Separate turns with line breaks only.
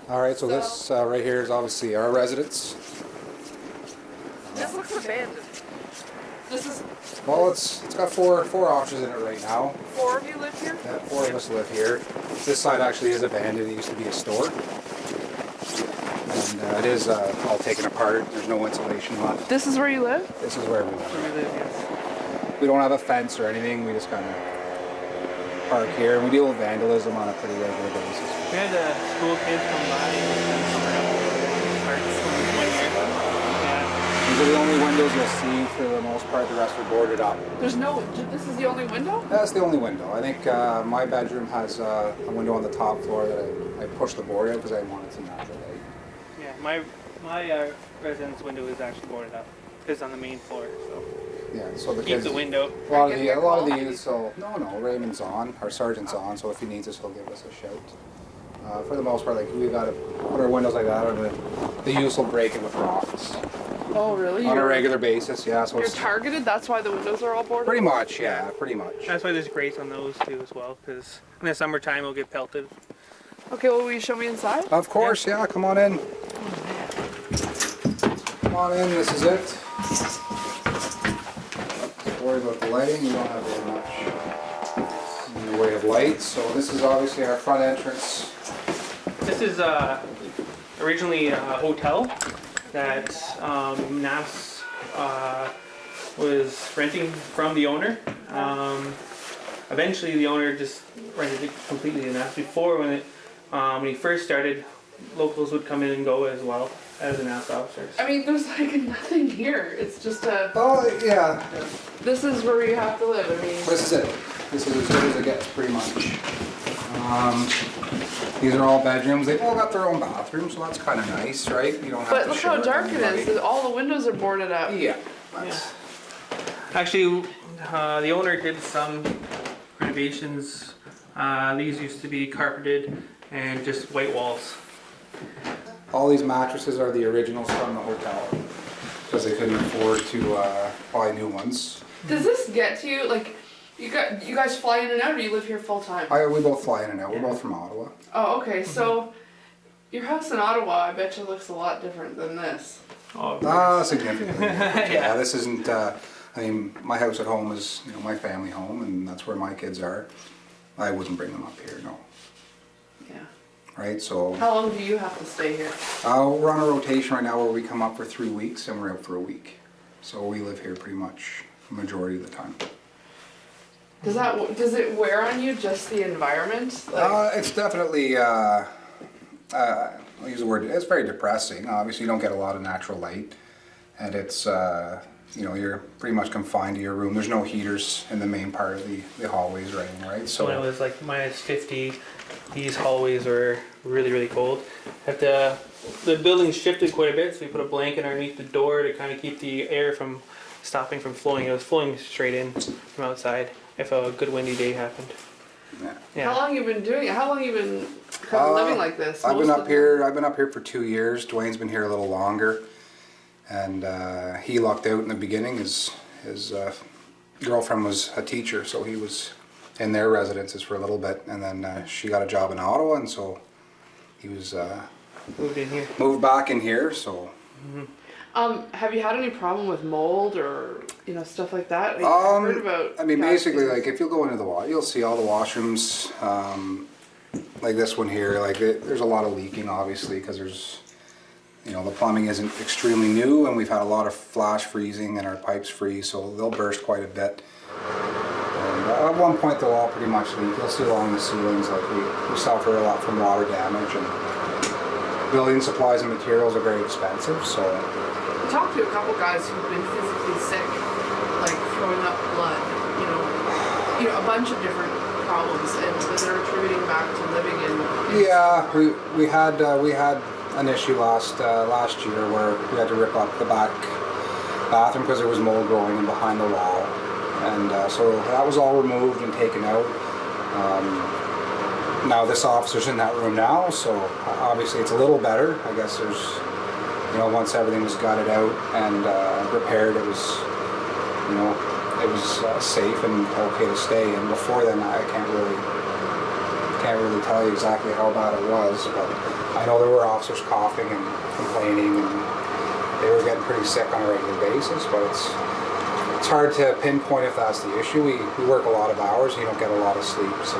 All right, so this right here is obviously our residence.
This looks abandoned. This is
Well, it's got four options in it right now.
4 of you live here?
Yeah, 4 of us live here. This side actually is abandoned. It used to be a store. And it is all taken apart. There's no insulation left.
This is where you live?
This is where we
Where
live.
you live, yes.
We don't have a fence or anything. We just kind of park here. And we deal with vandalism on a pretty regular basis.
We had school kids come by and summer up parts from this one here. Yeah.
These are the only windows you'll see for the most part. The rest are boarded up.
There's no, this is the only window?
That's the only window. I think my bedroom has a window on the top floor that I pushed the board out because I wanted some natural light.
Yeah, my residence window is actually boarded up. It's on the main floor, so
Yeah, so the
keep
kids.
the window.
A lot of the youths will. No, Raymond's on. Our sergeant's on. So if he needs us, he'll give us a shout. For the most part, like we got to put our windows like that, or the youths will break it with rocks
Oh, really?
on a regular basis. Yeah, so
You're
it's
targeted? That's why the windows are all boarded?
pretty much. Yeah, pretty much.
That's why there's grates on those too as well, because in the summertime it'll get pelted.
Okay, well, will you show me inside?
Of course, yeah. Come on in. Come on in. This is it. Don't worry about the lighting. You don't have very much in the way of light. So this is obviously our front entrance.
This is originally a hotel that NAS was renting from the owner. Eventually the owner just rented it completely to NAS. Before, when he first started, locals would come in and go as well as the NAS officers.
I mean, there's like nothing here. It's just a,
Oh yeah.
this is where you have to live. I mean,
This is it. This is as good as it gets, pretty much. These are all bedrooms. They've all got their own bathrooms, so that's kind of nice, right? You don't have
but
to
look
share
how
with
dark it
anybody.
is. All the windows are boarded up.
Yeah. That's,
Actually, the owner did some renovations. These used to be carpeted and just white walls.
all these mattresses are the originals from the hotel because they couldn't afford to buy new ones.
Does this get to you? Like, you guys fly in and out, or you live here full time?
We both fly in and out. We're both from Ottawa.
Oh, okay. So, your house in Ottawa, I bet you looks a lot different than this.
Oh,
Significantly. Yeah, this isn't. I mean, my house at home is, my family home, and that's where my kids are. I wouldn't bring them up here, no.
Yeah.
Right, so
How long do you have to stay here?
we're on a rotation right now where we come up for 3 weeks and we're out for a week. So we live here pretty much the majority of the time.
Does it wear on you, just the environment? Like,
It's definitely, I'll use the word, it's very depressing. Obviously you don't get a lot of natural light, and it's, you're pretty much confined to your room. There's no heaters in the main part of the hallways or anything, right?
So when it was like minus 50, these hallways were really, really cold. The building shifted quite a bit, so we put a blanket underneath the door to kind of keep the air from stopping from flowing. It was flowing straight in from outside if a good windy day happened.
Yeah.
How long you been doing it? How long you been kind of living like this?
I've been
Most
up here. I've been up here for 2 years. Dwayne's been here a little longer, and he lucked out in the beginning. His girlfriend was a teacher, so he was in their residences for a little bit, and then she got a job in Ottawa, and so he was
Moved in here.
moved back in here. So
Have you had any problem with mold or stuff like that? Like, I've heard about.
I mean,
guys
basically,
being-
like if you'll go into the water, you'll see all the washrooms, like this one here. Like there's a lot of leaking, obviously, because there's, the plumbing isn't extremely new, and we've had a lot of flash freezing, and our pipes freeze, so they'll burst quite a bit. And at one point, they'll all pretty much leak. You'll see along the ceilings, like we suffer a lot from water damage, and building supplies and materials are very expensive. So.
I talked to a couple guys who've been physically sick, like throwing up blood, a bunch of different problems, and that they're attributing back to living in.
Yeah, we had an issue last year where we had to rip up the back bathroom because there was mold growing in behind the wall, and so that was all removed and taken out. Now this officer's in that room now, so obviously it's a little better. I guess there's, once everything was gutted out and repaired, it was, safe and okay to stay. And before then, I can't really tell you exactly how bad it was, but I know there were officers coughing and complaining, and they were getting pretty sick on a regular basis, but it's hard to pinpoint if that's the issue. We work a lot of hours, you don't get a lot of sleep, so